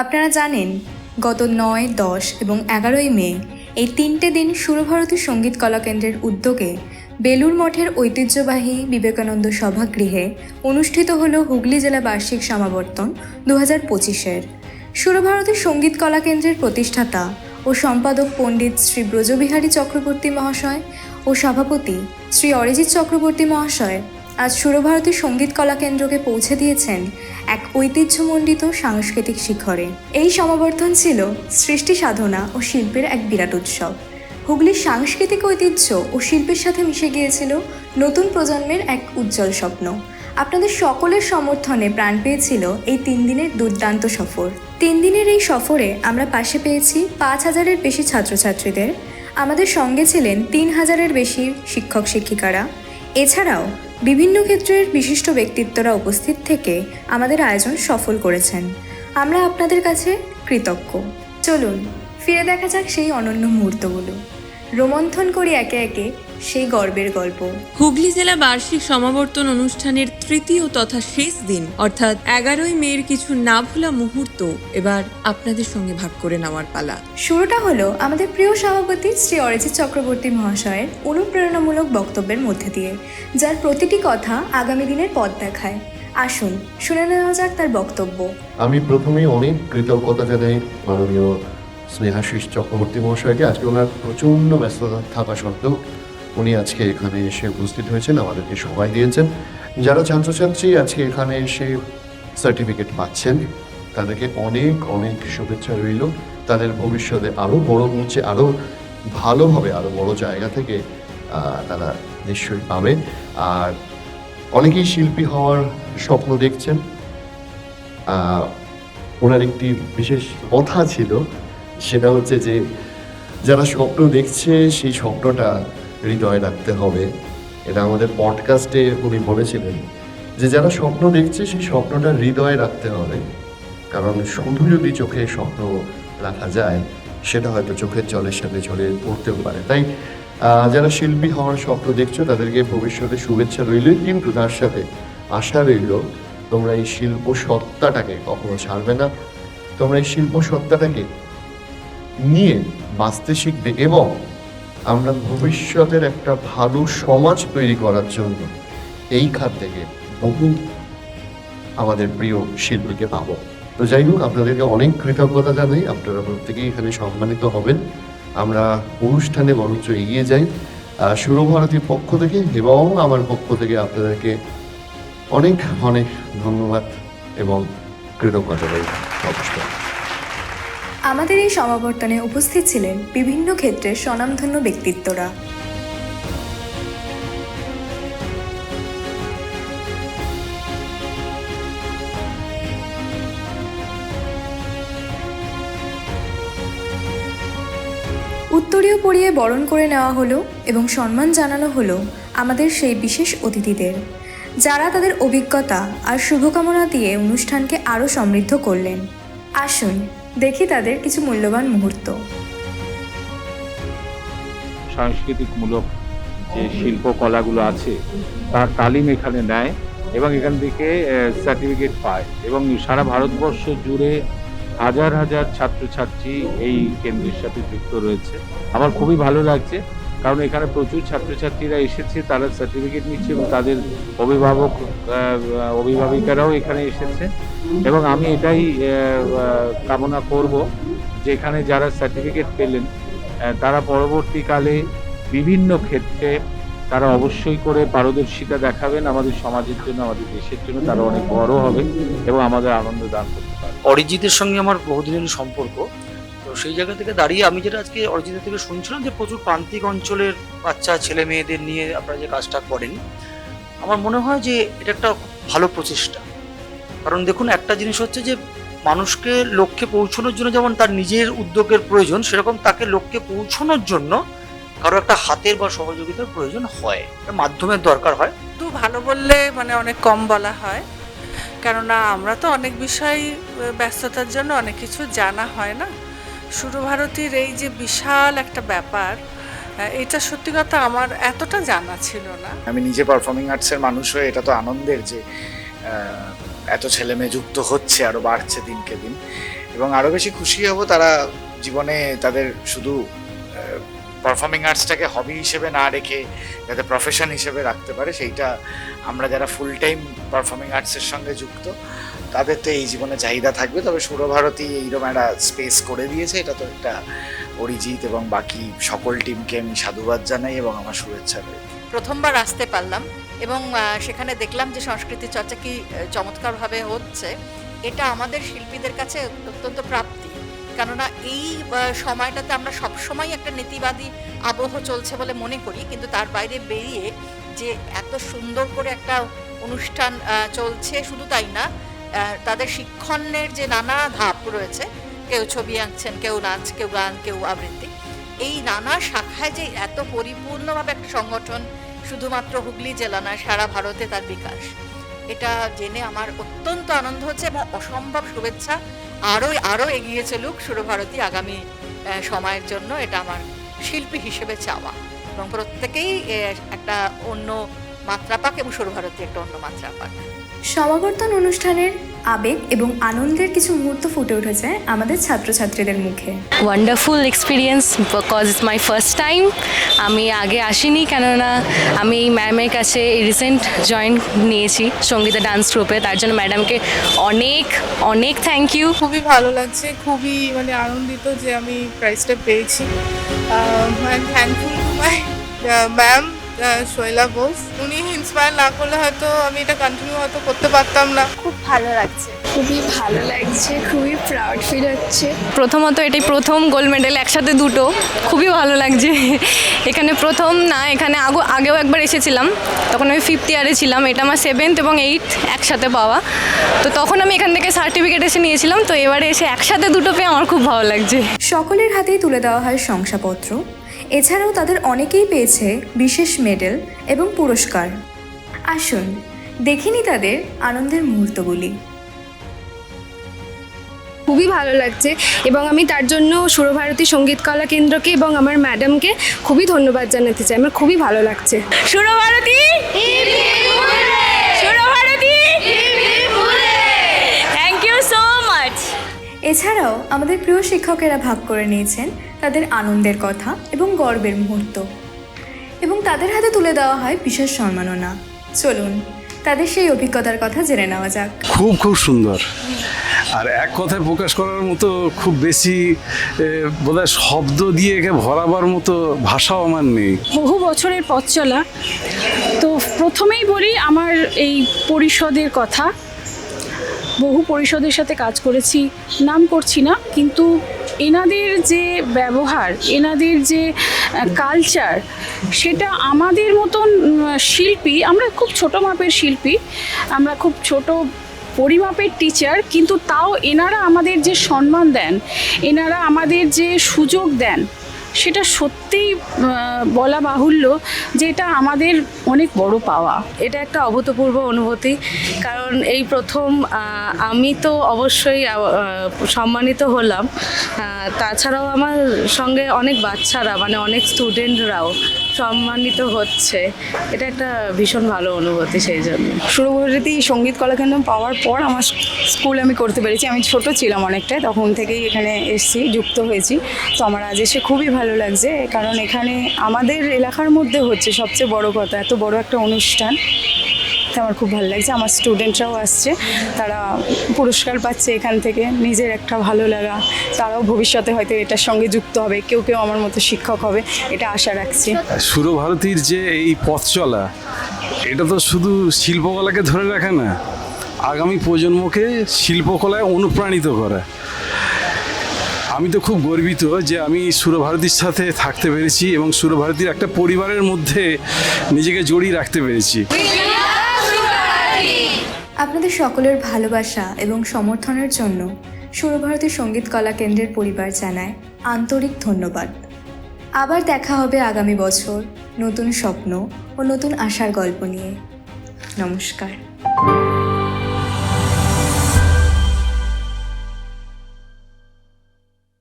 আপনারা জানেন গত 9, 10 এবং 11ই মে এই 3টে দিন সুরভারতী সঙ্গীত কলা কেন্দ্রের উদ্যোগে বেলুড় মঠের ঐতিহ্যবাহী বিবেকানন্দ সভাগৃহে অনুষ্ঠিত হল হুগলি জেলা বার্ষিক সমাবর্তন 2025-এর। সুরভারতী সঙ্গীত কলা কেন্দ্রের প্রতিষ্ঠাতা ও সম্পাদক পণ্ডিত শ্রী ব্রজবিহারী চক্রবর্তী মহাশয় ও সভাপতি শ্রী অরিজিৎ চক্রবর্তী মহাশয় আজ সুরভারতী সঙ্গীত কলা কেন্দ্রকে পৌঁছে দিয়েছেন এক ঐতিহ্যমণ্ডিত সাংস্কৃতিক শিখরে। এই সমাবর্তন ছিল সৃষ্টি সাধনা ও শিল্পের এক বিরাট উৎসব। হুগলির সাংস্কৃতিক ঐতিহ্য ও শিল্পের সাথে মিশে গিয়েছিল নতুন প্রজন্মের এক উজ্জ্বল স্বপ্ন। আপনাদের সকলের সমর্থনে প্রাণ পেয়েছিল এই 3 দিনের দুর্দান্ত সফর। 3 দিনের এই সফরে আমরা পাশে পেয়েছি 5,000-এর বেশি ছাত্রছাত্রীদের। আমাদের সঙ্গে ছিলেন 3,000-এর বেশি শিক্ষক শিক্ষিকারা। এছাড়াও বিভিন্ন ক্ষেত্রের বিশিষ্ট ব্যক্তিত্বরা উপস্থিত থেকে আমাদের আয়োজন সফল করেছেন। আমরা আপনাদের কাছে কৃতজ্ঞ। চলুন ফিরে দেখা যাক সেই অনন্য মুহূর্তগুলো, রোমন্থন করি একে একে সেই গর্বের গল্প। হুগলি জেলা বার্ষিক সমাবর্তন অনুষ্ঠানের তৃতীয় তথা শেষ দিন অর্থাৎ 11ই মের কিছু না ভোলা মুহূর্ত এবার আপনাদের সঙ্গে ভাগ করে নেওয়ার পালা। শুরুটা হলো আমাদের প্রিয় সভাপতি শ্রী অরিজিৎ চক্রবর্তী মহাশয়ের অনুপ্রেরণামূলক বক্তব্যের মধ্যে দিয়ে, যার প্রতিটি কথা আগামী দিনের পথ দেখায়। আসুন শুনে নেওয়া যাক তার বক্তব্য। আমি প্রথমেই অনেক কৃতজ্ঞতা জানাই মাননীয় স্নেহাশিস চক্রবর্তী মহাশয়কে। আজকে ওনার প্রচণ্ড ব্যস্ততা থাকা সত্ত্বেও উনি আজকে এখানে এসে উপস্থিত হয়েছেন, আমাদেরকে সময় দিয়েছেন। যারা ছাত্রছাত্রী আজকে এখানে এসে সার্টিফিকেট পাচ্ছেন তাদেরকে অনেক অনেক শুভেচ্ছা রইল। তাদের ভবিষ্যতে আরও বড় মঞ্চে আরও ভালোভাবে আরও বড় জায়গা থেকে তারা নিশ্চয়ই পাবে। আর অনেকেই শিল্পী হওয়ার স্বপ্ন দেখছেন। ওনার একটি বিশেষ কথা ছিল, সেটা হচ্ছে যে যারা স্বপ্ন দেখছে সেই স্বপ্নটা হৃদয়ে রাখতে হবে। এটা আমাদের পডকাস্টে উনি বলেছিলেন যে যারা স্বপ্ন দেখছে সেই স্বপ্নটা হৃদয়ে রাখতে হবে, কারণ শুধু যদি চোখে স্বপ্ন রাখা যায় সেটা হয়তো চোখের জলের সাথে ঝরে পড়তেও পারে। তাই যারা শিল্পী হওয়ার স্বপ্ন দেখছো তাদেরকে ভবিষ্যতে শুভেচ্ছা রইল, কিন্তু তার সাথে আশা রইল তোমরা এই শিল্প সত্তাটাকে কখনো ছাড়বে না। তোমরা এই শিল্প সত্তাটাকে নিয়ে বাঁচতে শিখবে এবং আমরা ভবিষ্যতের একটা ভালো সমাজ তৈরি করার জন্য এই খাত থেকে বহু আমাদের প্রিয় শিল্পীকে পাবো। তো যাই হোক, আপনাদেরকে অনেক কৃতজ্ঞতা জানাই। আপনারা প্রত্যেকেই এখানে সম্মানিত হবেন। আমরা অনুষ্ঠানে বরঞ্চ এগিয়ে যাই। সুরভারতীর পক্ষ থেকে এবং আমার পক্ষ থেকে আপনাদেরকে অনেক অনেক ধন্যবাদ এবং কৃতজ্ঞতা রইল। নমস্কার। আমাদের এই সমাবর্তনে উপস্থিত ছিলেন বিভিন্ন ক্ষেত্রের স্বনামধন্য ব্যক্তিত্বরা। উত্তরীয় পরিয়ে বরণ করে নেওয়া হলো এবং সম্মান জানানো হলো আমাদের সেই বিশেষ অতিথিদের, যারা তাদের অভিজ্ঞতা আর শুভকামনা দিয়ে অনুষ্ঠানকে আরও সমৃদ্ধ করলেন। আসুন দেখি তাদের কিছু মূল্যবান মুহূর্ত। সাংস্কৃতিকমূলক যে শিল্পকলাগুলো আছে তার তালিম এখানে নেয় এবং এখান থেকে সার্টিফিকেট পায়, এবং সারা ভারতবর্ষ জুড়ে হাজার হাজার ছাত্রছাত্রী এই কেন্দ্রের সাথে যুক্ত রয়েছে। আমার খুবই ভালো লাগছে, কারণ এখানে প্রচুর ছাত্রছাত্রীরা এসেছে, তারা সার্টিফিকেট নিচ্ছে এবং তাদের অভিভাবিকারাও এখানে এসেছে। এবং আমি এটাই কামনা করব যে এখানে যারা সার্টিফিকেট পেলেন তারা পরবর্তীকালে বিভিন্ন ক্ষেত্রে তারা অবশ্যই করে পারদর্শিতা দেখাবেন আমাদের সমাজের জন্য, আমাদের দেশের জন্য। তারা অনেক বড় হবে এবং আমাদের আনন্দ দান করতে পারবে। অরিজিতের সঙ্গে আমার বহুদিনের সম্পর্ক, তো সেই জায়গা থেকে দাঁড়িয়ে আমি যেটা আজকে অরিজিতের থেকে শুনছিলাম যে প্রচুর প্রান্তিক অঞ্চলের বাচ্চা ছেলে মেয়েদের নিয়ে আপনারা যে কাজটা করেন, আমার মনে হয় যে এটা একটা ভালো প্রচেষ্টা। কারণ দেখুন, একটা জিনিস হচ্ছে যে মানুষকে লক্ষ্যে পৌঁছানোর জন্য যেমন তার নিজের উদ্যোগের প্রয়োজন, সেরকম তাকে লক্ষ্যে পৌঁছানোর জন্য কারো একটা হাতের বা সহযোগিতার প্রয়োজন হয়, মাধ্যমের দরকার হয়। তো ভালো বললে অনেক কম বলা হয়, কেননা আমরা তো অনেক বিষয় ব্যস্ততার জন্য অনেক কিছু জানা হয় না। সুরভারতীর এই যে বিশাল একটা ব্যাপার, এটা সত্যি কথা আমার এতটা জানা ছিল না। আমি নিজে পারফর্মিং আর্টসের মানুষ হয়ে এটা তো আনন্দের যে এত ছেলে মেয়ে যুক্ত হচ্ছে, আরও বাড়ছে দিনকে দিন, এবং আরও বেশি খুশি হব তারা জীবনে তাদের শুধু পারফর্মিং আর্টসটাকে হবি হিসেবে না রেখে যাতে প্রফেশন হিসেবে রাখতে পারে। সেইটা আমরা যারা ফুল টাইম পারফর্মিং আর্টসের সঙ্গে যুক্ত তাদের তো এই জীবনে চাহিদা থাকবে। তবে সুরভারতী এইরকম একটা স্পেস করে দিয়েছে, এটা তো একটা অরিজিৎ এবং বাকি সকল টিমকে আমি সাধুবাদ জানাই এবং আমার শুভেচ্ছা রইল। প্রথমবার আসতে পারলাম এবং সেখানে দেখলাম যে সংস্কৃতি চর্চা কি চমৎকারভাবে হচ্ছে। এটা আমাদের শিল্পীদের কাছে অত্যন্ত প্রাপ্তি, কেননা এই সময়টাতে আমরা সবসময় একটা নীতিবাদী আবহ চলছে বলে মনে করি, কিন্তু তার বাইরে বেরিয়ে যে এত সুন্দর করে একটা অনুষ্ঠান চলছে, শুধু তাই না, তাদের শিক্ষণের যে নানা ধাপ রয়েছে, কেউ ছবি আঁকছেন, কেউ নাচ, কেউ গান, কেউ আবৃত্তি, এই নানা শাখায় যে এত পরিপূর্ণভাবে একটা সংগঠন শুধুমাত্র হুগলি জেলা নয়, সারা ভারতে তার বিকাশ, এটা জেনে আমার অত্যন্ত আনন্দ হচ্ছে এবং অসম্ভব শুভেচ্ছা। আরও এগিয়ে চলুক সুরভারতী আগামী সময়ের জন্য, এটা আমার শিল্পী হিসেবে চাওয়া, এবং প্রত্যেকেই একটা অন্য মাত্রা পাক এবং সুরভারতী একটা অন্য মাত্রা পাক। সমাবর্তন অনুষ্ঠানের আবেগ এবং আনন্দের কিছু মুহূর্ত ফুটে উঠেছে আমাদের ছাত্রছাত্রীদের মুখে। Wonderful experience, because it's my first time. আমি আগে আসিনি, কেননা আমি এই ম্যামের কাছে রিসেন্ট জয়েন নিয়েছি সঙ্গীতা ডান্স গ্রুপে, তার জন্য ম্যাডামকে অনেক অনেক থ্যাংক ইউ। খুবই ভালো লাগছে, খুবই আনন্দিত যে আমি প্রাইজটা পেয়েছি। Thankful to my ma'am শৈলা Bose, উনি ইন্সপায়ার না করলে হয়তো আমি এটা কন্টিনিউ হয়তো করতে পারতাম না। খুব ভালো লাগছে, খুবই ভালো লাগছে, খুবই প্রাউড ফিল হচ্ছে। প্রথমত এটাই প্রথম গোল্ড মেডেল, একসাথে দুটো, খুবই ভালো লাগছে। এখানে প্রথম না, এখানে আগেও একবার এসেছিলাম, তখন আমি 5th ইয়ারে ছিলাম। এটা আমার 7th এবং 8th একসাথে পাওয়া, তো তখন আমি এখান থেকে সার্টিফিকেট এসে নিয়েছিলাম, তো এবারে এসে একসাথে দুটো পেয়ে আমার খুব ভালো লাগছে। সকলের হাতেই তুলে দেওয়া হয় শংসাপত্র। এছাড়াও তাদের অনেকেই পেয়েছে বিশেষ মেডেল এবং পুরস্কার। আসুন দেখিনি তাদের আনন্দের মুহূর্তগুলি। খুবই ভালো লাগছে এবং আমি তার জন্য সুরভারতী সঙ্গীত কলা কেন্দ্রকে এবং আমার ম্যাডামকে খুবই ধন্যবাদ জানাতে চাই। আমার খুবই ভালো লাগছে। Surabharati, Surabharati, thank you so much. এছাড়াও আমাদের প্রিয় শিক্ষকেরা ভাগ করে নিয়েছেন তাদের আনন্দের কথা এবং গর্বের মুহূর্ত, এবং তাদের হাতে তুলে দেওয়া হয় বিশেষ সম্মাননা। চলুন তাদের সেই অভিজ্ঞতার কথা জেনে নেওয়া যাক। খুব সুন্দর, আর এক কথায় প্রকাশ করার মতো খুব বেশি বোধহয় শব্দ দিয়ে একে ভরাবার মতো ভাষাও আমার নেই। বহু বছরের পথ চলা, তো প্রথমেই বলি আমার এই পরিষদের কথা। বহু পরিষদের সাথে কাজ করেছি, নাম করছি না, কিন্তু এনাদের যে ব্যবহার, এনাদের যে কালচার, সেটা আমাদের মতন শিল্পী, আমরা খুব ছোট মাপের শিল্পী, আমরা খুব ছোট পরিমাপের টিচার, কিন্তু তাও এনারা আমাদের যে সম্মান দেন, এনারা আমাদের যে সুযোগ দেন, সেটা সত্যিই বলা বাহুল্য যে এটা আমাদের অনেক বড় পাওয়া। এটা একটা অভূতপূর্ব অনুভূতি, কারণ এই প্রথম আমি তো অবশ্যই সম্মানিত হলাম, তাছাড়াও আমার সঙ্গে অনেক বাচ্চারা, অনেক স্টুডেন্টরাও সম্মানিত হচ্ছে। এটা একটা ভীষণ ভালো অনুভূতি। সেই জন্য সুরভারতী সঙ্গীত কলাকেন্দ্র পাওয়ার পর আমার স্কুল আমি করতে পেরেছি। আমি ছোট ছিলাম অনেকটাই, তখন থেকেই এখানে এসেছি, যুক্ত হয়েছি। তো আমার আজ এসে খুবই ভালো লাগছে, কারণ এখানে আমাদের এলাকার মধ্যে হচ্ছে সবচেয়ে বড় কথা, এত বড় একটা অনুষ্ঠান। তো আমার খুব ভালো লাগছে। আমার স্টুডেন্টরাও আসছে, তারা পুরস্কার পাচ্ছে এখান থেকে, নিজের একটা ভালো লাগা। তারাও ভবিষ্যতে হয়তো এটার সঙ্গে যুক্ত হবে, কেউ আমার মতো শিক্ষক হবে, এটা আশা রাখছি। সুরভারতীর যে এই পথ চলা, এটা তো শুধু শিল্পকলাকে ধরে রাখে না, আগামী প্রজন্মকে শিল্পকলায় অনুপ্রাণিত করে। আমি তো খুব গর্বিত যে আমি সুরভারতীর সাথে থাকতে পেরেছি এবং সুরভারতীর একটা পরিবারের মধ্যে নিজেকে জড়িয়ে রাখতে পেরেছি। আপনাদের সকলের ভালোবাসা এবং সমর্থনের জন্য সুরভারতী সঙ্গীত কলা কেন্দ্রের পরিবার জানায় আন্তরিক ধন্যবাদ। আবার দেখা হবে আগামী বছর নতুন স্বপ্ন ও নতুন আশার গল্প নিয়ে। নমস্কার।